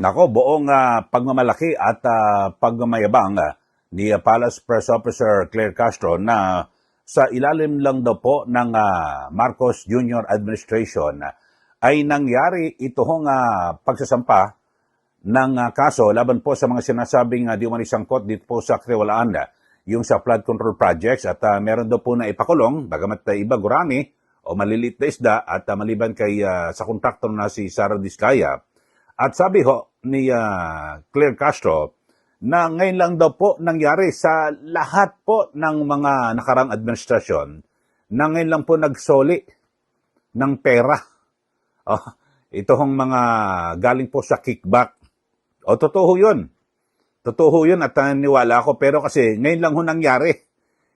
Nako, buong pagmamalaki at pagmamayabang ni Palace Press Officer Claire Castro na sa ilalim lang daw po ng Marcos Jr. Administration ay nangyari itong pagsasampa ng kaso laban po sa mga sinasabing di umani sangkot dito po sa Katiwalaan, yung sa flood control projects at meron daw po na ipakulong, bagamat iba gurami o malilit na isda at maliban kay sa kontraktor na si Sara Diskaya. At sabi ho ni Claire Castro na ngayon lang daw po nangyari sa lahat po ng mga nakarang administrasyon na ngayon lang po nagsoli ng pera. Oh, ito hong mga galing po sa kickback. O, totoo yun. Totoo yun at niwala ako. Pero kasi ngayon lang ho nangyari.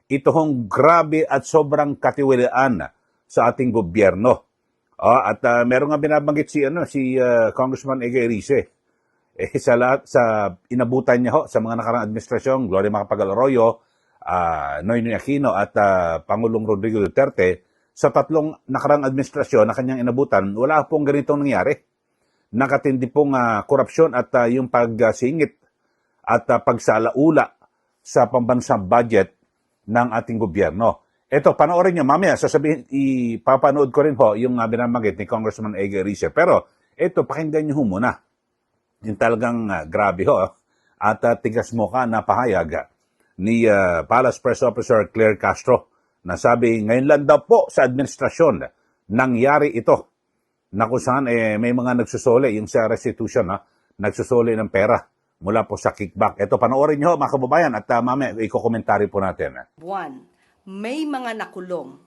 Ito hong grabe at sobrang katiwalaan sa ating gobyerno. At meron nga binabanggit si Congressman Ege Erice. Sa inabutan niya ho sa mga nakarang administrasyon, Gloria Macapagal-Arroyo, Noynoy Aquino at Pangulong Rodrigo Duterte, sa tatlong nakarang administrasyon na kanyang inabutan, wala pong ganitong nangyari. Nakatindi pong korupsyon at yung pagsingit at pagsalaula sa pambansang budget ng ating gobyerno. Ito, panoorin nyo mamaya, ipapanood ko rin ho yung binamagit ni Congressman Ege Erice. Pero ito, pakinggan nyo ho muna. Yung talagang grabe ho at tigas mukha na pahayag ni Palace Press Officer Claire Castro na sabi ngayon lang daw po sa administrasyon nangyari ito na kung saan may mga nagsusuli yung sa restitution nagsusuli ng pera mula po sa kickback. Ito, panoorin nyo mga kababayan at mamaya iko-komentary po natin. One, may mga nakulong,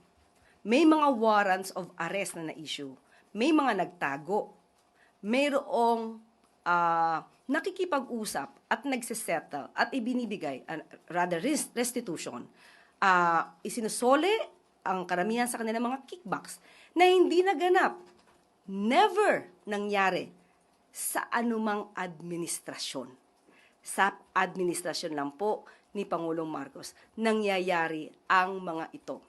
may mga warrants of arrest na na-issue, may mga nagtago, mayroong nakikipag-usap at nagsisettle at ibinibigay, restitution, isinusole ang karamihan sa kanilang mga kickbacks na hindi naganap, never nangyari sa anumang administrasyon. Sa administrasyon lang po ni Pangulong Marcos nangyayari ang mga ito.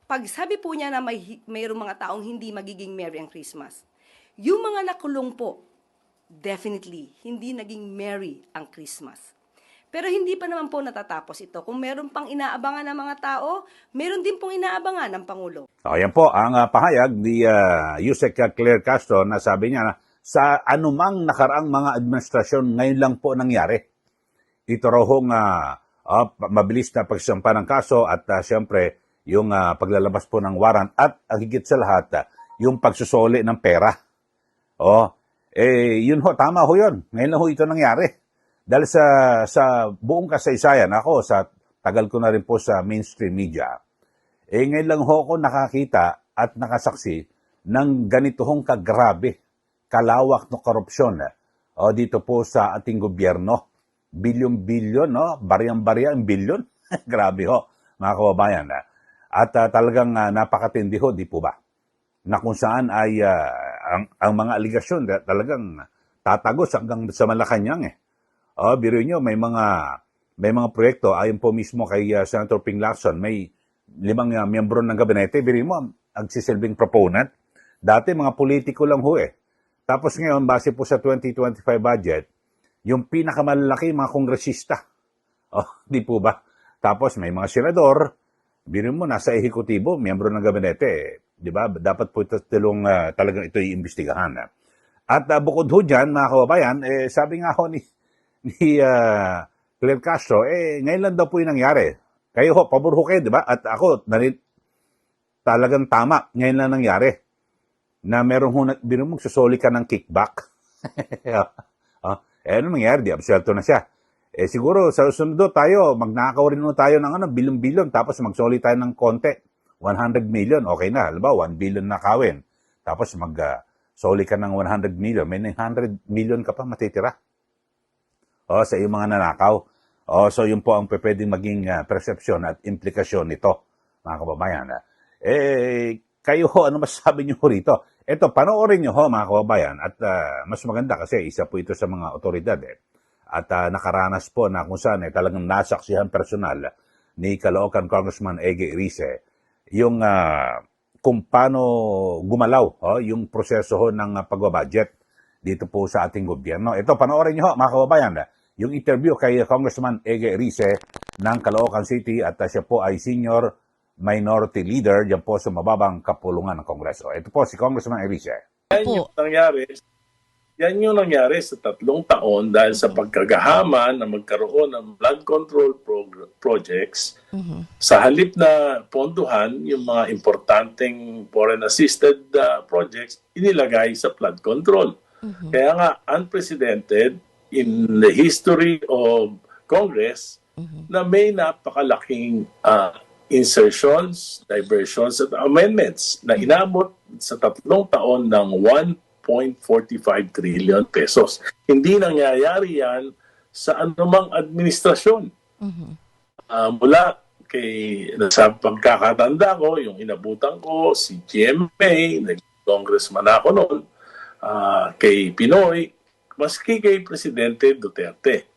Pag sabi po niya na mayroong mga taong hindi magiging merry ang Christmas, yung mga nakulong po, definitely, hindi naging merry ang Christmas. Pero hindi pa naman po natatapos ito. Kung meron pang inaabangan ng mga tao, meron din pong inaabangan ng Pangulo. Ayan po ang pahayag ni Yusek Claire Castro na sabi niya na sa anumang nakaraang mga administrasyon ngayon lang po nangyari. Ito raw hong mabilis na pagsampa ng kaso at siyempre yung paglalabas po ng warrant at higit sa lahat yung pagsusoli ng pera. Yun ho, tama ho yun. Ngayon lang ho ito nangyari. Dahil sa buong kasaysayan, ako sa tagal ko na rin po sa mainstream media, ngayon lang ho ako nakakita at nakasaksi ng ganito hong kagrabe, kalawak na korupsyon dito po sa ating gobyerno. Bilyon-bilyon, bariyang-bariya ang bilyon. Grabe ho, mga kababayan. At talagang napakatindi ho, di po ba? Na kung saan ay ang mga aligasyon talagang tatagos hanggang sa Malacanang biro nyo, may mga proyekto, ayon po mismo kay Senator Ping Lacson, may 5 miyembro ng gabinete, biro mo, agsisilbing proponent. Dati mga politiko lang ho Tapos ngayon, base po sa 2025 budget, yung pinakamalaki mga kongresista. Di po ba? Tapos may mga senador, biro mo, nasa ehekutibo, miyembro ng gabinete. Di ba? Dapat po talagang ito iimbestigahan. At bukod ho dyan, mga kababayan, sabi nga ho ni Claire Castro, ngayon lang daw po yung nangyari. Kayo ho, pabor ho kayo, di ba? At ako, talagang tama, ngayon lang nangyari. Na meron ho, biro mo, susoli ka ng kickback. Ano nangyari? Di absuelto na siya. Siguro, sa susunod tayo, magnakaw rin tayo ng bilyon-bilyon, tapos magsoli tayo ng konti. 100 million, okay na. Halimbawa, 1 billion nakawin. Tapos soli ka ng 100 million. May 900 million ka pa matitira. Sa iyong mga nanakaw. So yun po ang pwedeng maging perception at implikasyon nito, mga kababayan. Kayo ho, ano masasabi nyo rito? Ito, panoorin nyo ho, mga kababayan. At mas maganda kasi isa po ito sa mga otoridad. At nakaranas po na kung saan talagang nasaksihan personal ni Caloocan Congressman Ege Erice yung kung paano gumalaw yung proseso ho ng pagbabudget dito po sa ating gobyerno. Ito, panoorin nyo mga kababayan, yung interview kay Congressman Ege Erice ng Caloocan City at siya po ay Senior Minority Leader dyan po sa mababang kapulungan ng Kongreso. Ito po si Congressman Erice. Yan yung nangyari sa 3 taon dahil sa pagkagahama na magkaroon ng blood control projects. Sa halip na ponduhan yung mga importanteng foreign assisted projects, inilagay sa flood control. Kaya nga, unprecedented in the history of Congress na may napakalaking insertions, diversions at amendments na inabot sa 3 taon ng 1.45 trillion pesos. Hindi nangyayari yan sa anumang administrasyon. Mula sa pagkakatanda ko, yung inabutan ko, si GMA, nag-congressman ako noon, kay Pinoy, maski kay Presidente Duterte,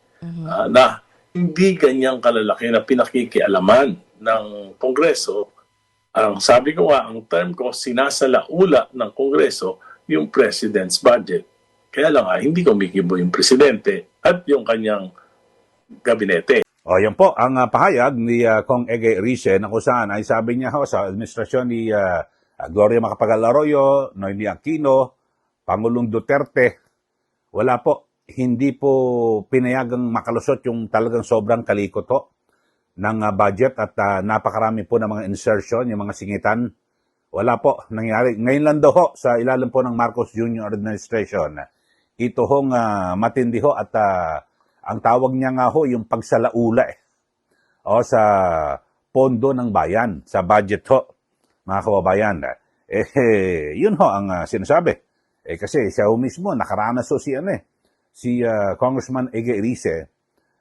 na hindi ganyang kalalaki na pinakikialaman ng Kongreso. Ang sabi ko nga, ang term ko, sinasalaula ng Kongreso yung President's budget. Kaya lang hindi kumikibo yung Presidente at yung kanyang gabinete. O, yan po ang pahayag ni Kong Ege Erice na kung saan ay sabi niya sa administrasyon ni Gloria Macapagal Arroyo, Noyni Aquino, Pangulong Duterte, wala po, hindi po pinayagang makalusot yung talagang sobrang kalikot ho ng budget at napakarami po ng mga insertion, yung mga singitan. Wala po nangyari. Ngayon lang daw ho, sa ilalim po ng Marcos Jr. Administration, ito hong matindi ho at ang tawag niya nga ho yung pagsalaula sa pondo ng bayan, sa budget ho, mga kababayan. Yun ho ang sinasabi. Kasi siya mismo, nakaranas ho si Congressman Ege Erice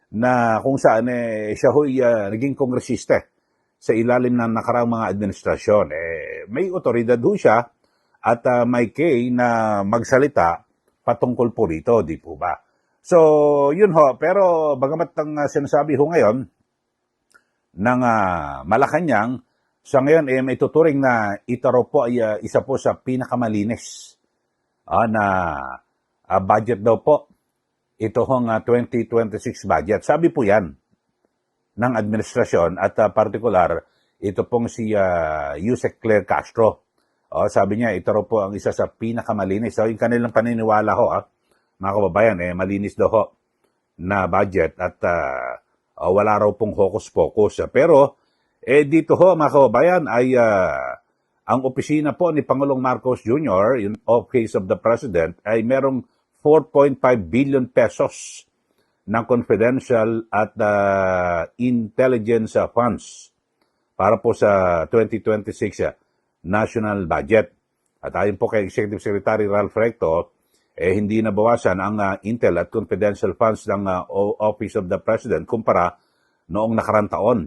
na kung saan siya ho'y naging kongresista sa ilalim ng nakaraang mga administrasyon. May otoridad ho siya at may kay na magsalita patungkol po rito, di po ba? So, yun ho. Pero bagamat ang sinasabi ho ngayon ng Malacanang, sa ngayon may tuturing na ito raw po ay isa po sa pinakamalinis na budget daw po. Ito hong 2026 budget. Sabi po yan ng administrasyon at particular, ito pong si Yusek Claire Castro. Sabi niya, ito raw po ang isa sa pinakamalinis. So, yung kanilang paniniwala ho, mga kababayan, malinis daw ho na budget at wala raw pong hocus-pocus. Pero, dito ho, mga kababayan, ay ang opisina po ni Pangulong Marcos Jr., yung Office of the President, ay merong 4.5 billion pesos ng confidential at intelligence funds para po sa 2026 national budget. At ayon po kay Executive Secretary Ralph Recto, hindi nabawasan ang intel at confidential funds ng Office of the President kumpara noong nakarang taon.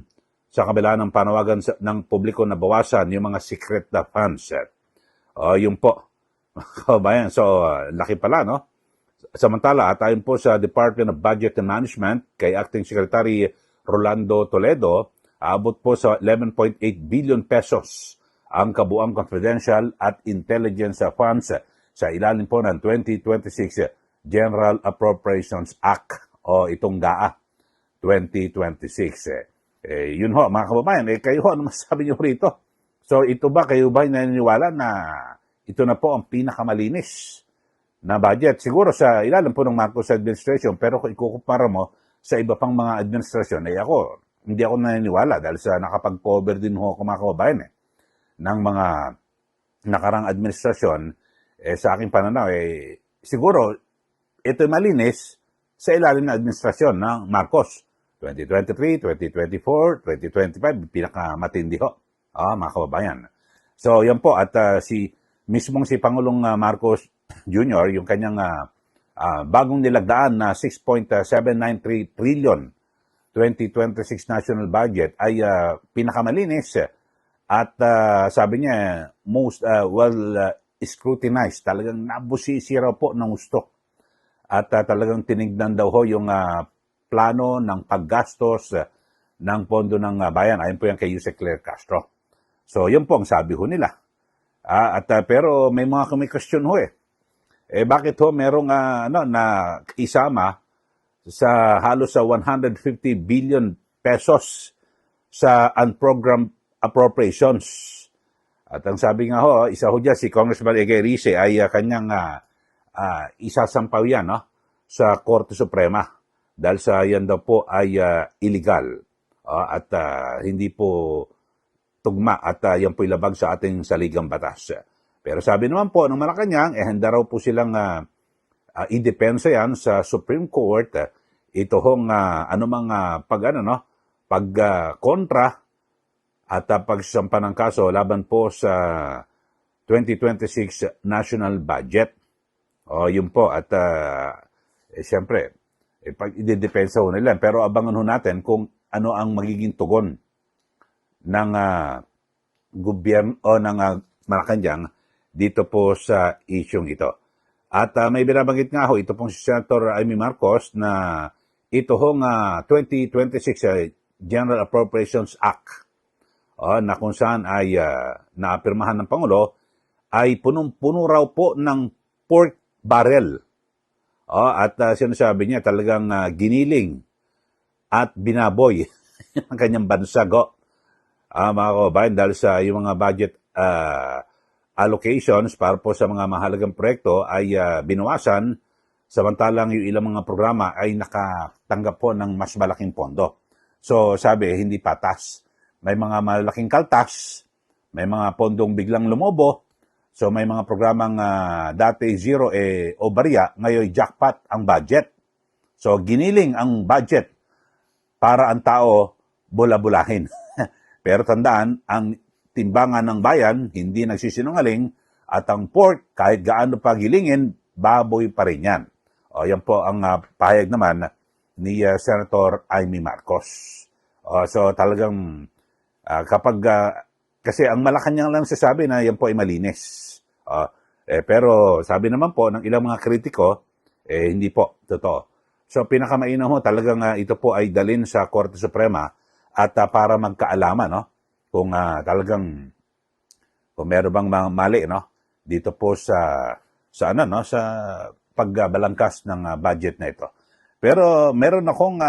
Sa kabila ng panawagan ng publiko na bawasan yung mga secret na funds. Yun po. Bayan. So, laki pala, no? Samantala, at ayon po sa Department of Budget and Management, kay Acting Secretary Rolando Toledo, aabot po sa 11.8 billion pesos ang kabuang confidential at intelligence funds sa ilalim po ng 2026 General Appropriations Act o itong GAA 2026. Yun ho, mga kababayan, kayo ho, ano masasabi niyo rito? So, ito ba, kayo ba naniniwala na ito na po ang pinakamalinis na budget? Siguro sa ilalim po ng Marcos administration, pero kung ikukumpara mo sa iba pang mga administrasyon, hindi ako naniniwala dahil sa nakapag-cover din ho ako, mga kababayan, ng mga nakarang administrasyon, sa aking pananaw, siguro, ito malinis sa ilalim ng administrasyon ng Marcos. 2023, 2024, 2025, pinakamatindi ho, mga kababayan. So, yan po. At si Pangulong Marcos Jr., yung kanyang bagong nilagdaan na 6.793 trillion 2026 national budget ay pinakamalinis at sabi niya, most scrutinized. Talagang nabusisi raw po ng gusto. At talagang tinignan daw ho yung plano ng paggastos ng pondo ng bayan. Ayon po yan kay Yusek Claire Castro. So, yun po ang sabi ho nila. Pero may mga kumikwestiyon ho eh. Bakit ho merong na isama sa halos sa 150 billion pesos sa unprogrammed appropriations. At ang sabi nga ho, isa ho dyan, si Congressman Ege Rice ay kanyang isasampaw yan sa Korte Suprema dahil sa yan daw po ay illegal at hindi po tugma at yan po ilabag sa ating saligang batas. Pero sabi naman po ng Malacanang, handa raw po silang idepensa yan sa Supreme Court. Ito hong anumang pagkontra at pagsasampa ng kaso laban po sa 2026 national budget. Yun po. At siyempre, pag idedepensa ho nila. Pero abangan ho natin kung ano ang magiging tugon ng gobyerno o ng Malacanang dito po sa isyong ito. At may binabanggit nga ho, ito pong si Senator Amy Marcos na ito hong 2026 General Appropriations Act na kung saan ay naapirmahan ng Pangulo ay punong-puno raw po ng pork barrel. At sinasabi niya talagang giniling at binaboy ang kanyang bansag. Mga kababayan, dahil sa yung mga budget allocations para po sa mga mahalagang proyekto ay binawasan, samantalang yung ilang mga programa ay nakatanggap po ng mas malaking pondo. So sabi, hindi patas. May mga malaking kaltas, may mga pondong biglang lumobo, so may mga programang dati zero o barya, ngayon jackpot ang budget. So giniling ang budget para ang tao bula-bulahin. Pero tandaan, ang timbangan ng bayan hindi nagsisinungaling at ang pork, kahit gaano pa gilingin, baboy pa rin yan. Yan po ang pahayag naman ni Senator Amy Marcos. So talagang kasi ang Malacanang lang sasabi na yan po ay malinis. Pero sabi naman po ng ilang mga kritiko, hindi po, totoo. So pinakamainam mo talagang ito po ay dalin sa Korte Suprema at para magkaalaman kung talagang kung meron bang mali dito po sa pagbalangkas ng budget na ito. Pero meron akong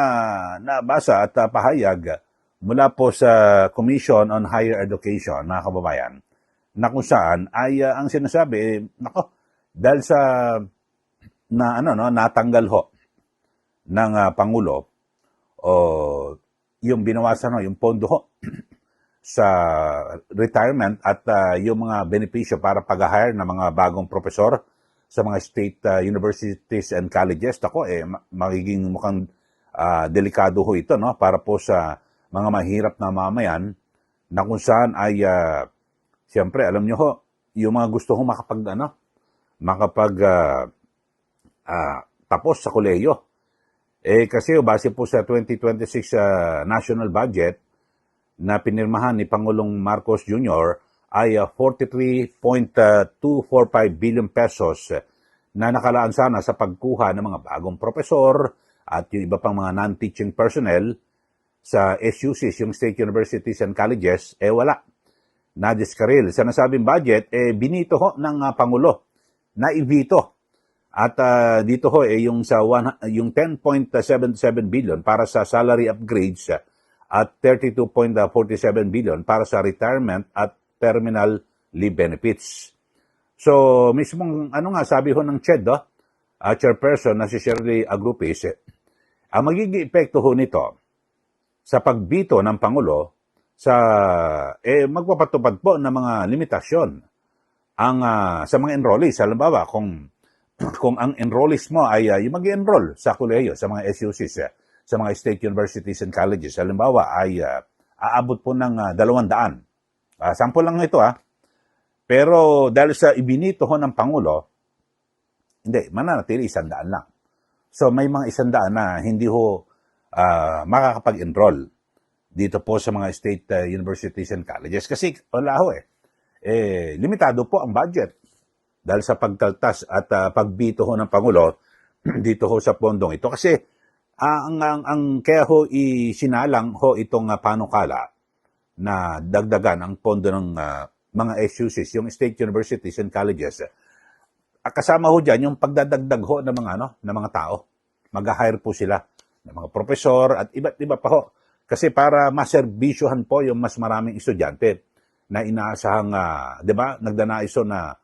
nabasa at pahayag mula po sa Commission on Higher Education, mga kababayan, na kung saan ay ang sinasabi, dahil sa natanggal ho ng Pangulo yung binawasan yung pondo ho sa retirement at yung mga benepisyo para pag-hire ng mga bagong profesor sa mga state universities and colleges. Magiging mukhang delikado ho ito para po sa mga mahirap na mamayan na kung saan ay siyempre alam nyo ho, yung mga gusto ho tapos sa kolehiyo. Kasi base po sa 2026 national budget na pinirmahan ni Pangulong Marcos Jr. ay 43.245 billion pesos na nakalaan sana sa pagkuha ng mga bagong profesor at yung iba pang mga non-teaching personnel sa SUCs, yung State Universities and Colleges, wala. Na-discarril. Sa nasabing budget, binito ho ng Pangulo. Na-ibito. At dito ho, yung 10.77 billion para sa salary upgrades at 32.47 billion para sa retirement at terminal leave benefits. So, mismong, sabi ho ng CHED, chairperson na si Shirley Agrupis, ang magiging epekto ho nito sa pagbito ng Pangulo sa magpapatupad po ng mga limitasyon sa mga enrollees. Halimbawa, kung ang enrollees mo ay yung mag-enroll sa kolehiyo, sa mga SUCs, sa mga state universities and colleges, halimbawa ay aabot po ng 200. Sample lang ito Pero dahil sa ibinito ho ng Pangulo, hindi, mananatili 100 lang. So may mga 100 na hindi ho makakapag-enroll dito po sa mga state universities and colleges. Kasi wala ho limitado po ang budget dahil sa pagkaltas at pagbito ho ng Pangulo dito ho sa pondong ito. Kasi ang kaya ho isinalang ho itong panukala na dagdagan ang pondo ng mga SUCs, yung state universities and colleges, kasama ho dyan yung pagdadagdag ho ng mga, ng mga tao. Mag-hire po sila ng mga profesor at iba't iba pa ho. Kasi para maserbisyuhan po yung mas maraming estudyante na inaasahang, di ba, nagdanaiso na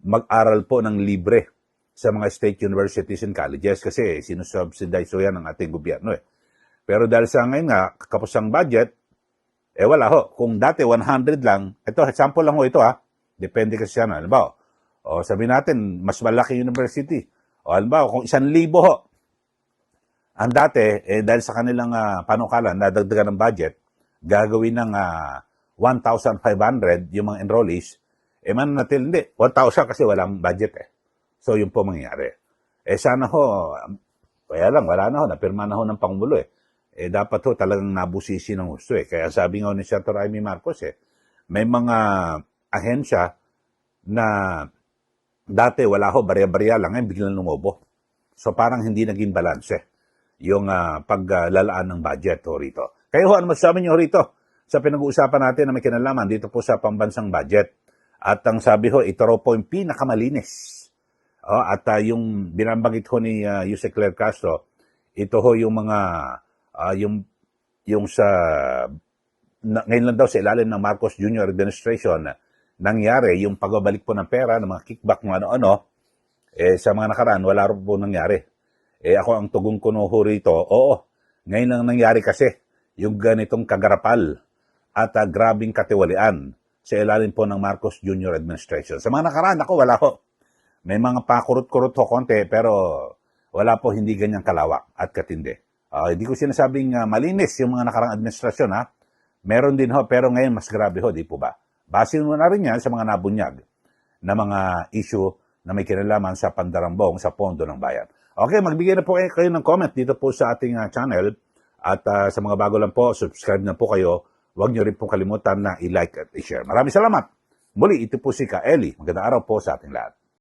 mag-aral po ng libre sa mga state universities and colleges kasi sinusubsidize ho yan ng ating gobyerno eh. Pero dahil sa ngayon nga, kapos ang budget, wala ho. Kung dati 100 lang, ito, sample lang ho ito Depende kasi yan. Halimbawa, o sabihin natin, mas malaki university. O halimbawa, kung 1,000 ho, ang dati, dahil sa kanilang panukalan, nadagdagan ng budget, gagawin ng 1,500 yung mga enrollees, mananatil, hindi, 1,000 kasi walang budget So, yun po mangyayari. Sana ho, kaya lang, wala na ho, napirma na ho ng Pangulo dapat ho talagang nabusisi ng gusto Kaya sabi nga ni Senator Amy Marcos may mga ahensya na dati wala ho, barya-barya lang, biglang lumobo. So parang hindi naging balance yung paglalaan ng budget ho rito. Kaya ho, ano masasabi niyo rito sa pinag-uusapan natin na may kinalaman dito po sa pambansang budget? At ang sabi ho, ito raw po yung pinakamalinis. At yung binambanggit ho ni Yuse Claire Castro, ito ho yung mga yung sa ngayon lang daw sa ilalim ng Marcos Jr. administration nangyari yung pagbabalik po ng pera ng mga kickback ng ano-ano sa mga nakaraan wala rin po nangyari. Ako ang tugon ko no ho rito, oo, ngayon lang nangyari kasi yung ganitong kagarapal at grabing katiwalian sa ilalim po ng Marcos Jr. administration. Sa mga nakaraan, ako wala ho. May mga pakurot-kurot ho konti pero wala po hindi ganyang kalawak at katindi. Hindi ko sinasabing malinis yung mga nakarang administrasyon Meron din ho, pero ngayon mas grabe ho, di po ba? Base mo na rin yan sa mga nabunyag na mga issue na may kinalaman sa pandarambong sa pondo ng bayan. Okay, magbigay na po kayo ng comment dito po sa ating channel at sa mga bago lang po, subscribe na po kayo. Huwag nyo rin po kalimutan na i-like at i-share. Maraming salamat. Muli, ito po si Ka Eli. Magandang araw po sa ating lahat.